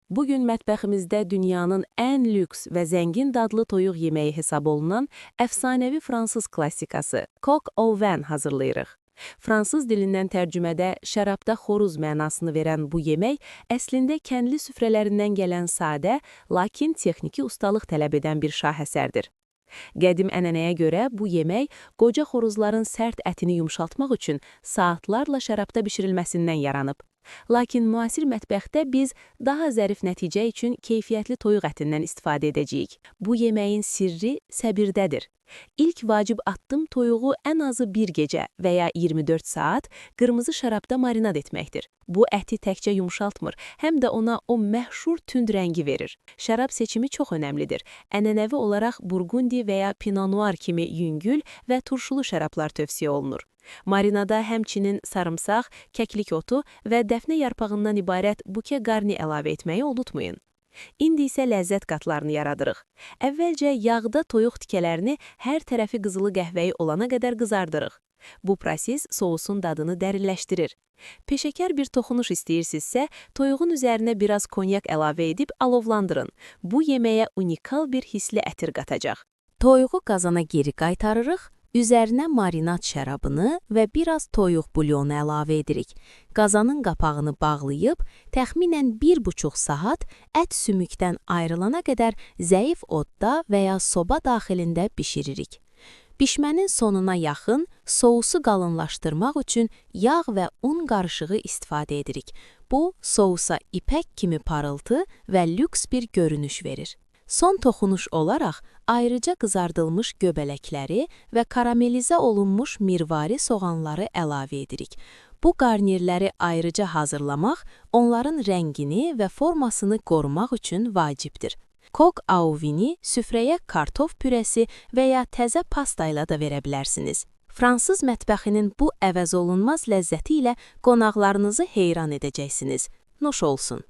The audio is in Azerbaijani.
Bugün mətbəximizdə dünyanın ən lüks və zəngin dadlı toyuq yeməyi hesab olunan əfsanəvi fransız klassikası coq au vin hazırlayırıq. Fransız dilindən tərcümədə şərabda xoruz mənasını verən bu yemək əslində kəndli süfrələrindən gələn sadə, lakin texniki ustalıq tələb edən bir şahəsərdir. Qədim ənənəyə görə bu yemək qoca xoruzların sərt ətini yumşaltmaq üçün saatlarla şərabda bişirilməsindən yaranıb. Lakin müasir mətbəxdə biz daha zərif nəticə üçün keyfiyyətli toyuq ətindən istifadə edəcəyik. Bu yeməyin sirri səbirdədir. İlk vacib addım toyuğu ən azı bir gecə və ya 24 saat qırmızı şərabda marinad etməkdir. Bu əti təkcə yumşaltmır, həm də ona o məşhur tünd rəngi verir. Şərab seçimi çox önəmlidir. Ənənəvi olaraq Burgundi və ya Pinot Noir kimi yüngül və turşulu şərablar tövsiyə olunur. Marinada həmçinin sarımsaq, kəklik otu və dəfnə yarpağından ibarət buke qarni əlavə etməyi unutmayın. İndi isə ləzzət qatlarını yaradırıq. Əvvəlcə yağda toyuq tikələrini hər tərəfi qızılı qəhvəyi olana qədər qızardırıq. Bu proses sousun dadını dərinləşdirir. Peşəkar bir toxunuş istəyirsinizsə, toyuğun üzərinə biraz konyak əlavə edib alovlandırın. Bu yeməyə unikal bir hisli ətir qatacaq. Toyuğu qazana geri qaytarırıq. Üzərinə marinad şərabını və biraz toyuq bulyonu əlavə edirik. Qazanın qapağını bağlayıb, təxminən 1,5 saat ət sümükdən ayrılana qədər zəif odda və ya soba daxilində bişiririk. Bişmənin sonuna yaxın sousu qalınlaşdırmaq üçün yağ və un qarışığı istifadə edirik. Bu, sousa ipək kimi parıltı və lüks bir görünüş verir. Son toxunuş olaraq ayrıca qızardılmış göbələkləri və karamelizə olunmuş mirvari soğanları əlavə edirik. Bu qarnirləri ayrıca hazırlamaq onların rəngini və formasını qorumaq üçün vacibdir. Coq au vini süfrəyə kartof pürəsi və ya təzə pasta ilə də verə bilərsiniz. Fransız mətbəxinin bu əvəzolunmaz ləzzəti ilə qonaqlarınızı heyran edəcəksiniz. Nuş olsun.